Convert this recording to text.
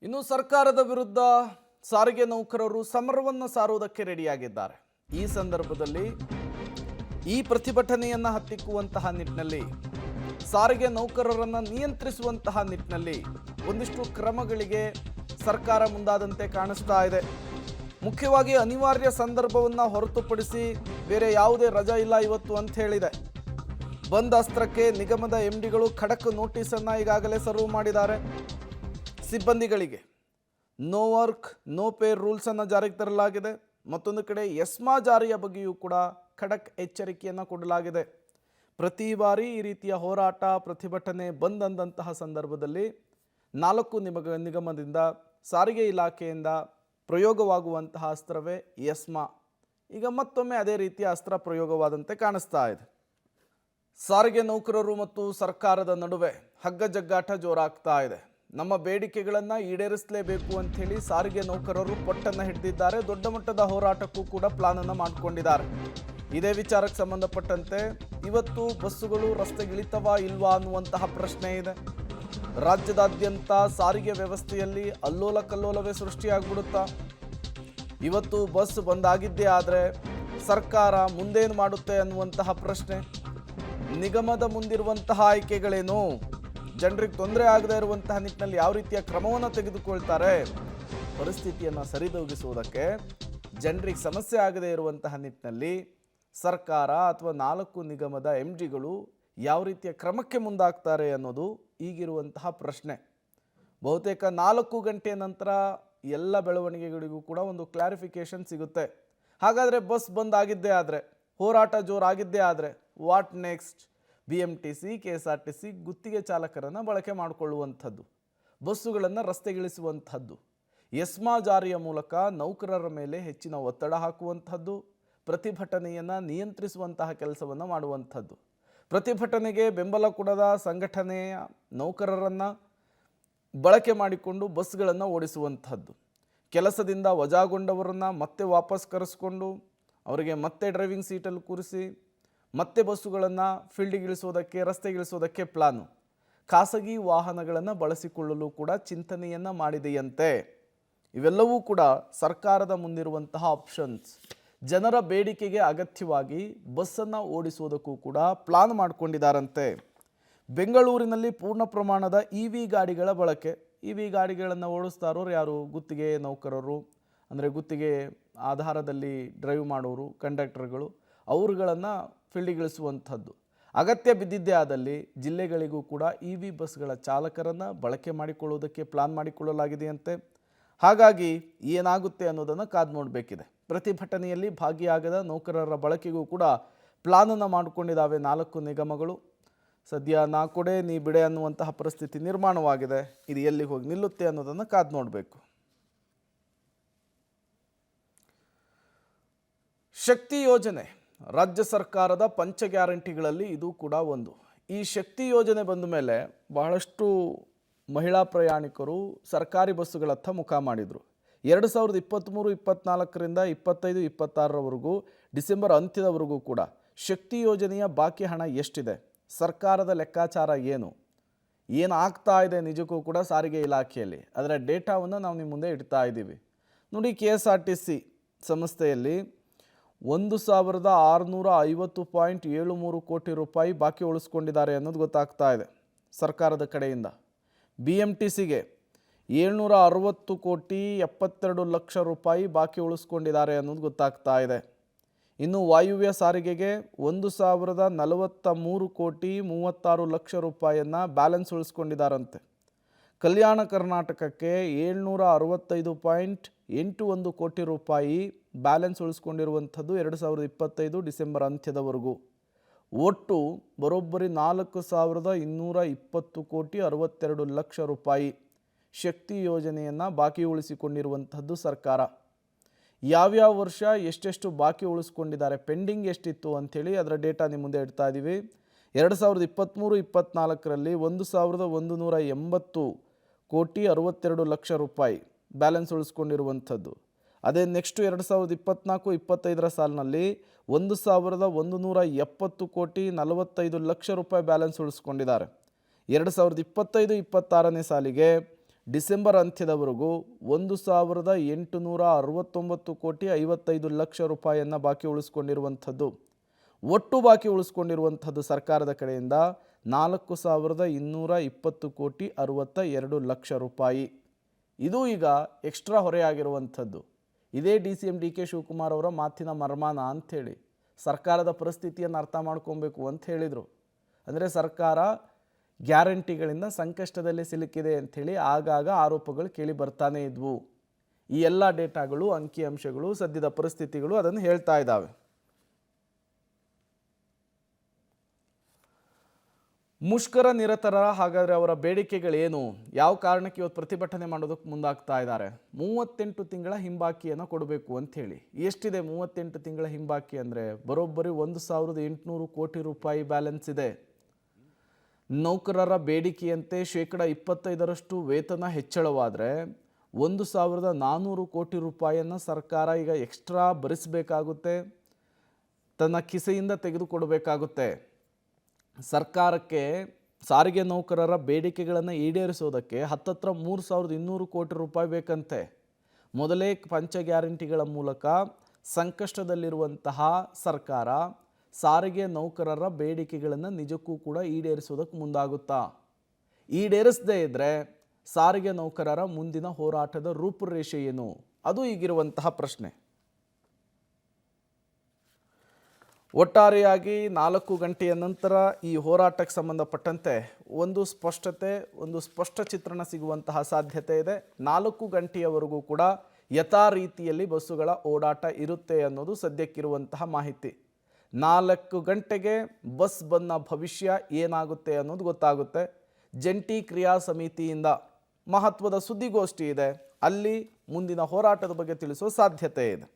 ಇನ್ನು ಸರ್ಕಾರದ ವಿರುದ್ಧ ಸಾರಿಗೆ ನೌಕರರು ಸಮರವನ್ನು ಸಾರುವುದಕ್ಕೆ ರೆಡಿಯಾಗಿದ್ದಾರೆ. ಈ ಸಂದರ್ಭದಲ್ಲಿ ಈ ಪ್ರತಿಭಟನೆಯನ್ನು ಹತ್ತಿಕ್ಕುವಂತಹ ನಿಟ್ಟಿನಲ್ಲಿ ಸಾರಿಗೆ ನೌಕರರನ್ನು ನಿಯಂತ್ರಿಸುವಂತಹ ನಿಟ್ಟಿನಲ್ಲಿ ಒಂದಿಷ್ಟು ಕ್ರಮಗಳಿಗೆ ಸರ್ಕಾರ ಮುಂದಾದಂತೆ ಕಾಣಿಸ್ತಾ ಇದೆ. ಮುಖ್ಯವಾಗಿ ಅನಿವಾರ್ಯ ಸಂದರ್ಭವನ್ನು ಹೊರತುಪಡಿಸಿ ಬೇರೆ ಯಾವುದೇ ರಜಾ ಇಲ್ಲ ಇವತ್ತು ಅಂತ ಹೇಳಿದೆ. ಬಂದ್ ಅಸ್ತ್ರಕ್ಕೆ ನಿಗಮದ ಎಂಡಿಗಳು ಖಡಕ್ ನೋಟಿಸನ್ನು ಈಗಾಗಲೇ ಸರ್ವ್ ಮಾಡಿದ್ದಾರೆ. ಸಿಬ್ಬಂದಿಗಳಿಗೆ ನೋ ವರ್ಕ್ ನೋ ಪೇ ರೂಲ್ಸನ್ನು ಜಾರಿಗೆ ತರಲಾಗಿದೆ. ಮತ್ತೊಂದು ಕಡೆ ಎಸ್ಮಾ ಜಾರಿಯ ಬಗ್ಗೆಯೂ ಕೂಡ ಖಡಕ್ ಎಚ್ಚರಿಕೆಯನ್ನು ಕೊಡಲಾಗಿದೆ. ಪ್ರತಿ ಬಾರಿ ಈ ರೀತಿಯ ಹೋರಾಟ ಪ್ರತಿಭಟನೆ ಬಂದಂತಹ ಸಂದರ್ಭದಲ್ಲಿ 4 ನಿಗಮದಿಂದ ಸಾರಿಗೆ ಇಲಾಖೆಯಿಂದ ಪ್ರಯೋಗವಾಗುವಂತಹ ಅಸ್ತ್ರವೇ ಎಸ್ಮಾ. ಈಗ ಮತ್ತೊಮ್ಮೆ ಅದೇ ರೀತಿಯ ಅಸ್ತ್ರ ಪ್ರಯೋಗವಾದಂತೆ ಕಾಣಿಸ್ತಾ ಇದೆ. ಸಾರಿಗೆ ನೌಕರರು ಮತ್ತು ಸರ್ಕಾರದ ನಡುವೆ ಹಗ್ಗ ಜಗ್ಗಾಟ ಜೋರಾಗ್ತಾ ಇದೆ. ನಮ್ಮ ಬೇಡಿಕೆಗಳನ್ನು ಈಡೇರಿಸಲೇಬೇಕು ಅಂಥೇಳಿ ಸಾರಿಗೆ ನೌಕರರು ಪಟ್ಟನ್ನು ಹಿಡಿದಿದ್ದಾರೆ. ದೊಡ್ಡ ಮಟ್ಟದ ಹೋರಾಟಕ್ಕೂ ಕೂಡ ಪ್ಲಾನನ್ನು ಮಾಡಿಕೊಂಡಿದ್ದಾರೆ. ಇದೇ ವಿಚಾರಕ್ಕೆ ಸಂಬಂಧಪಟ್ಟಂತೆ ಇವತ್ತು ಬಸ್ಸುಗಳು ರಸ್ತೆಗಿಳಿತವಾ ಇಲ್ವಾ ಅನ್ನುವಂತಹ ಪ್ರಶ್ನೆ ಇದೆ. ರಾಜ್ಯದಾದ್ಯಂತ ಸಾರಿಗೆ ವ್ಯವಸ್ಥೆಯಲ್ಲಿ ಅಲ್ಲೋಲ ಕಲ್ಲೋಲವೇ ಸೃಷ್ಟಿಯಾಗ್ಬಿಡುತ್ತಾ? ಇವತ್ತು ಬಸ್ ಬಂದಾಗಿದ್ದೇ ಆದರೆ ಸರ್ಕಾರ ಮುಂದೇನು ಮಾಡುತ್ತೆ ಅನ್ನುವಂತಹ ಪ್ರಶ್ನೆ. ನಿಗಮದ ಮುಂದಿರುವಂತಹ ಆಯ್ಕೆಗಳೇನು? ಜನರಿಗೆ ತೊಂದರೆ ಆಗದೇ ಇರುವಂತಹ ನಿಟ್ಟಿನಲ್ಲಿ ಯಾವ ರೀತಿಯ ಕ್ರಮವನ್ನು ತೆಗೆದುಕೊಳ್ತಾರೆ? ಪರಿಸ್ಥಿತಿಯನ್ನು ಸರಿದೂಗಿಸುವುದಕ್ಕೆ ಜನರಿಗೆ ಸಮಸ್ಯೆ ಆಗದೇ ಇರುವಂತಹ ನಿಟ್ಟಿನಲ್ಲಿ ಸರ್ಕಾರ ಅಥವಾ 4 ನಿಗಮದ ಎಂಡಿಗಳು ಯಾವ ರೀತಿಯ ಕ್ರಮಕ್ಕೆ ಮುಂದಾಗ್ತಾರೆ ಅನ್ನೋದು ಈಗಿರುವಂತಹ ಪ್ರಶ್ನೆ. ಬಹುತೇಕ 4 ಗಂಟೆ ನಂತರ ಎಲ್ಲ ಬೆಳವಣಿಗೆಗಳಿಗೂ ಕೂಡ ಒಂದು ಕ್ಲಾರಿಫಿಕೇಶನ್ ಸಿಗುತ್ತೆ. ಹಾಗಾದರೆ ಬಸ್ ಬಂದಾಗಿದ್ದೇ ಆದರೆ, ಹೋರಾಟ ಜೋರಾಗಿದ್ದೇ ಆದರೆ ವಾಟ್ ನೆಕ್ಸ್ಟ್? BMTC KSRTC ಗುತ್ತಿಗೆ ಚಾಲಕರನ್ನು ಬಳಕೆ ಮಾಡಿಕೊಳ್ಳುವಂಥದ್ದು, ಬಸ್ಸುಗಳನ್ನು ರಸ್ತೆಗಿಳಿಸುವಂಥದ್ದು, ಎಸ್ಮಾ ಜಾರಿಯ ಮೂಲಕ ನೌಕರರ ಮೇಲೆ ಹೆಚ್ಚಿನ ಒತ್ತಡ ಹಾಕುವಂಥದ್ದು, ಪ್ರತಿಭಟನೆಯನ್ನು ನಿಯಂತ್ರಿಸುವಂತಹ ಕೆಲಸವನ್ನು ಮಾಡುವಂಥದ್ದು, ಪ್ರತಿಭಟನೆಗೆ ಬೆಂಬಲ ಕೊಡದ ಸಂಘಟನೆಯ ನೌಕರರನ್ನು ಬಳಕೆ ಮಾಡಿಕೊಂಡು ಬಸ್ಗಳನ್ನು ಓಡಿಸುವಂಥದ್ದು, ಕೆಲಸದಿಂದ ವಜಾಗೊಂಡವರನ್ನು ಮತ್ತೆ ವಾಪಸ್ ಕರೆಸ್ಕೊಂಡು ಅವರಿಗೆ ಮತ್ತೆ ಡ್ರೈವಿಂಗ್ ಸೀಟಲ್ಲಿ ಕೂರಿಸಿ ಮತ್ತೆ ಬಸ್ಸುಗಳನ್ನು ಫೀಲ್ಡಿಗಿಳಿಸೋದಕ್ಕೆ ರಸ್ತೆಗಿಳಿಸೋದಕ್ಕೆ ಪ್ಲಾನು, ಖಾಸಗಿ ವಾಹನಗಳನ್ನು ಬಳಸಿಕೊಳ್ಳಲು ಕೂಡ ಚಿಂತನೆಯನ್ನು ಮಾಡಿದೆಯಂತೆ. ಇವೆಲ್ಲವೂ ಕೂಡ ಸರ್ಕಾರದ ಮುಂದಿರುವಂತಹ ಆಪ್ಷನ್ಸ್. ಜನರ ಬೇಡಿಕೆಗೆ ಅಗತ್ಯವಾಗಿ ಬಸ್ಸನ್ನು ಓಡಿಸುವುದಕ್ಕೂ ಕೂಡ ಪ್ಲಾನ್ ಮಾಡಿಕೊಂಡಿದ್ದಾರಂತೆ. ಬೆಂಗಳೂರಿನಲ್ಲಿ ಪೂರ್ಣ ಪ್ರಮಾಣದ EV ಗಾಡಿಗಳ ಬಳಕೆ. EV ಗಾಡಿಗಳನ್ನು ಓಡಿಸ್ತಾ ಇರೋರು ಯಾರು? ಗುತ್ತಿಗೆ ನೌಕರರು, ಅಂದರೆ ಗುತ್ತಿಗೆ ಆಧಾರದಲ್ಲಿ ಡ್ರೈವ್ ಮಾಡೋರು, ಕಂಡಕ್ಟರ್ಗಳು, ಅವರುಗಳನ್ನು ಫೀಲ್ಡಿಗಿಳಿಸುವಂಥದ್ದು. ಅಗತ್ಯ ಬಿದ್ದಿದ್ದೇ ಆದಲ್ಲಿ ಜಿಲ್ಲೆಗಳಿಗೂ ಕೂಡ EV ಬಸ್ಗಳ ಚಾಲಕರನ್ನು ಬಳಕೆ ಮಾಡಿಕೊಳ್ಳುವುದಕ್ಕೆ ಪ್ಲಾನ್ ಮಾಡಿಕೊಳ್ಳಲಾಗಿದೆಯಂತೆ. ಹಾಗಾಗಿ ಏನಾಗುತ್ತೆ ಅನ್ನೋದನ್ನು ಕಾದು ನೋಡಬೇಕಿದೆ. ಪ್ರತಿಭಟನೆಯಲ್ಲಿ ಭಾಗಿಯಾಗದ ನೌಕರರ ಬಳಕೆಗೂ ಕೂಡ ಪ್ಲಾನನ್ನು ಮಾಡಿಕೊಂಡಿದ್ದಾವೆ 4 ನಿಗಮಗಳು. ಸದ್ಯ ನಾ ಕೊಡೆ ನೀ ಬಿಡೆ ಅನ್ನುವಂತಹ ಪರಿಸ್ಥಿತಿ ನಿರ್ಮಾಣವಾಗಿದೆ. ಇದು ಎಲ್ಲಿಗೆ ಹೋಗಿ ನಿಲ್ಲುತ್ತೆ ಅನ್ನೋದನ್ನು ಕಾದು ನೋಡಬೇಕು. ಶಕ್ತಿ ಯೋಜನೆ ರಾಜ್ಯ ಸರ್ಕಾರದ ಪಂಚ ಗ್ಯಾರಂಟಿಗಳಲ್ಲಿ ಇದು ಕೂಡ ಒಂದು. ಈ ಶಕ್ತಿ ಯೋಜನೆ ಬಂದ ಮೇಲೆ ಬಹಳಷ್ಟು ಮಹಿಳಾ ಪ್ರಯಾಣಿಕರು ಸರ್ಕಾರಿ ಬಸ್ಸುಗಳತ್ತ ಮುಖ ಮಾಡಿದರು. 2023-24ರಿಂದ 25-26ರವರೆಗೂ ಡಿಸೆಂಬರ್ ಅಂತ್ಯದವರೆಗೂ ಕೂಡ ಶಕ್ತಿ ಯೋಜನೆಯ ಬಾಕಿ ಹಣ ಎಷ್ಟಿದೆ, ಸರ್ಕಾರದ ಲೆಕ್ಕಾಚಾರ ಏನು ಆಗ್ತಾ ಇದೆ ನಿಜಕ್ಕೂ ಕೂಡ ಸಾರಿಗೆ ಇಲಾಖೆಯಲ್ಲಿ, ಅದರ ಡೇಟಾವನ್ನು ನಾವು ನಿಮ್ಮ ಮುಂದೆ ಇಡ್ತಾ ಇದ್ದೀವಿ. ನೋಡಿ, KSRTC ಸಂಸ್ಥೆಯಲ್ಲಿ 1650.73 ಕೋಟಿ ರೂಪಾಯಿ ಬಾಕಿ ಉಳಿಸ್ಕೊಂಡಿದ್ದಾರೆ ಅನ್ನೋದು ಗೊತ್ತಾಗ್ತಾ ಇದೆ ಸರ್ಕಾರದ ಕಡೆಯಿಂದ. BMTCಗೆ 760.72 ರೂಪಾಯಿ ಬಾಕಿ ಉಳಿಸ್ಕೊಂಡಿದ್ದಾರೆ ಅನ್ನೋದು ಗೊತ್ತಾಗ್ತಾ ಇದೆ. ಇನ್ನು ವಾಯುವ್ಯ ಸಾರಿಗೆಗೆ 1043.36 ರೂಪಾಯಿಯನ್ನು ಬ್ಯಾಲೆನ್ಸ್ ಉಳಿಸ್ಕೊಂಡಿದ್ದಾರಂತೆ. ಕಲ್ಯಾಣ ಕರ್ನಾಟಕಕ್ಕೆ 765.81 ಕೋಟಿ ರೂಪಾಯಿ ಬ್ಯಾಲೆನ್ಸ್ ಉಳಿಸ್ಕೊಂಡಿರುವಂಥದ್ದು 2025 ಡಿಸೆಂಬರ್ ಅಂತ್ಯದವರೆಗೂ. ಒಟ್ಟು ಬರೋಬ್ಬರಿ 4,220.62 ರೂಪಾಯಿ ಶಕ್ತಿ ಯೋಜನೆಯನ್ನು ಬಾಕಿ ಉಳಿಸಿಕೊಂಡಿರುವಂಥದ್ದು ಸರ್ಕಾರ. ಯಾವ್ಯಾವ ವರ್ಷ ಎಷ್ಟೆಷ್ಟು ಬಾಕಿ ಉಳಿಸ್ಕೊಂಡಿದ್ದಾರೆ, ಪೆಂಡಿಂಗ್ ಎಷ್ಟಿತ್ತು ಅಂಥೇಳಿ ಅದರ ಡೇಟಾ ನಿಮ್ಮ ಮುಂದೆ ಇಡ್ತಾ ಇದ್ದೀವಿ. 2023-24ರಲ್ಲಿ 1,180.62 ರೂಪಾಯಿ ಬ್ಯಾಲೆನ್ಸ್ ಉಳಿಸ್ಕೊಂಡಿರುವಂಥದ್ದು. ಅದೇ ನೆಕ್ಸ್ಟು 2024-25ರ ಸಾಲಿನಲ್ಲಿ 1,170.45 ಲಕ್ಷ ರೂಪಾಯಿ ಬ್ಯಾಲೆನ್ಸ್ ಉಳಿಸ್ಕೊಂಡಿದ್ದಾರೆ. 2025-26ನೇ ಸಾಲಿಗೆ ಡಿಸೆಂಬರ್ ಅಂತ್ಯದವರೆಗೂ 1,869,55 ರೂಪಾಯಿಯನ್ನು ಬಾಕಿ ಉಳಿಸ್ಕೊಂಡಿರುವಂಥದ್ದು. ಒಟ್ಟು ಬಾಕಿ ಉಳಿಸ್ಕೊಂಡಿರುವಂಥದ್ದು ಸರ್ಕಾರದ ಕಡೆಯಿಂದ 4,220,62 ರೂಪಾಯಿ. ಇದು ಈಗ ಎಕ್ಸ್ಟ್ರಾ ಹೊರೆಯಾಗಿರುವಂಥದ್ದು. ಇದೇ DCM DK ಶಿವಕುಮಾರ್ ಅವರ ಮಾತಿನ ಮರ್ಮಾನ ಅಂಥೇಳಿ ಸರ್ಕಾರದ ಪರಿಸ್ಥಿತಿಯನ್ನು ಅರ್ಥ ಮಾಡ್ಕೊಬೇಕು ಅಂತ ಹೇಳಿದರು. ಅಂದರೆ ಸರ್ಕಾರ ಗ್ಯಾರಂಟಿಗಳಿಂದ ಸಂಕಷ್ಟದಲ್ಲಿ ಸಿಲುಕಿದೆ ಅಂಥೇಳಿ ಆಗಾಗ ಆರೋಪಗಳು ಕೇಳಿ ಬರ್ತಾನೆ ಇದ್ವು. ಈ ಎಲ್ಲ ಡೇಟಾಗಳು, ಅಂಕಿಅಂಶಗಳು, ಸದ್ಯದ ಪರಿಸ್ಥಿತಿಗಳು ಅದನ್ನು ಹೇಳ್ತಾ ಇದ್ದಾವೆ. ಮುಷ್ಕರ ನಿರತರ ಹಾಗಾದರೆ ಅವರ ಬೇಡಿಕೆಗಳೇನು, ಯಾವ ಕಾರಣಕ್ಕೆ ಇವತ್ತು ಪ್ರತಿಭಟನೆ ಮಾಡೋದಕ್ಕೆ ಮುಂದಾಗ್ತಾ ಇದ್ದಾರೆ? 38 ತಿಂಗಳ ಹಿಂಬಾಕಿಯನ್ನು ಕೊಡಬೇಕು ಅಂಥೇಳಿ. ಎಷ್ಟಿದೆ 38 ತಿಂಗಳ ಹಿಂಬಾಕಿ ಅಂದರೆ? ಬರೋಬ್ಬರಿ 1,800 ಕೋಟಿ ರೂಪಾಯಿ ಬ್ಯಾಲೆನ್ಸ್ ಇದೆ. ನೌಕರರ ಬೇಡಿಕೆಯಂತೆ 25% ವೇತನ ಹೆಚ್ಚಳವಾದರೆ 1,400 ಕೋಟಿ ರೂಪಾಯಿಯನ್ನು ಸರ್ಕಾರ ಈಗ ಎಕ್ಸ್ಟ್ರಾ ಭರಿಸಬೇಕಾಗುತ್ತೆ, ತನ್ನ ಕಿಸೆಯಿಂದ ತೆಗೆದುಕೊಡಬೇಕಾಗುತ್ತೆ. ಸರ್ಕಾರಕ್ಕೆ ಸಾರಿಗೆ ನೌಕರರ ಬೇಡಿಕೆಗಳನ್ನು ಈಡೇರಿಸೋದಕ್ಕೆ ಹತ್ತತ್ರ 3,200 ಕೋಟಿ ರೂಪಾಯಿ ಬೇಕಂತೆ. ಮೊದಲೇ ಪಂಚ ಗ್ಯಾರಂಟಿಗಳ ಮೂಲಕ ಸಂಕಷ್ಟದಲ್ಲಿರುವಂತಹ ಸರ್ಕಾರ ಸಾರಿಗೆ ನೌಕರರ ಬೇಡಿಕೆಗಳನ್ನು ನಿಜಕ್ಕೂ ಕೂಡ ಈಡೇರಿಸೋದಕ್ಕೆ ಮುಂದಾಗುತ್ತಾ? ಈಡೇರಿಸದೇ ಇದ್ದರೆ ಸಾರಿಗೆ ನೌಕರರ ಮುಂದಿನ ಹೋರಾಟದ ರೂಪುರೇಷೆ ಏನು? ಅದು ಈಗಿರುವಂತಹ ಪ್ರಶ್ನೆ. ಒಟ್ಟಾರೆಯಾಗಿ 4 ಗಂಟೆಯ ನಂತರ ಈ ಹೋರಾಟಕ್ಕೆ ಸಂಬಂಧಪಟ್ಟಂತೆ ಒಂದು ಸ್ಪಷ್ಟ ಚಿತ್ರಣ ಸಿಗುವಂತಹ ಸಾಧ್ಯತೆ ಇದೆ. 4 ಗಂಟೆಯವರೆಗೂ ಕೂಡ ಯಥಾ ರೀತಿಯಲ್ಲಿ ಬಸ್ಸುಗಳ ಓಡಾಟ ಇರುತ್ತೆ ಅನ್ನೋದು ಸದ್ಯಕ್ಕಿರುವಂತಹ ಮಾಹಿತಿ. 4 ಗಂಟೆಗೆ ಬಸ್ ಬಂದ ಭವಿಷ್ಯ ಏನಾಗುತ್ತೆ ಅನ್ನೋದು ಗೊತ್ತಾಗುತ್ತೆ. ಜಂಟಿ ಕ್ರಿಯಾ ಸಮಿತಿಯಿಂದ ಮಹತ್ವದ ಸುದ್ದಿಗೋಷ್ಠಿ ಇದೆ, ಅಲ್ಲಿ ಮುಂದಿನ ಹೋರಾಟದ ಬಗ್ಗೆ ತಿಳಿಸುವ ಸಾಧ್ಯತೆ ಇದೆ.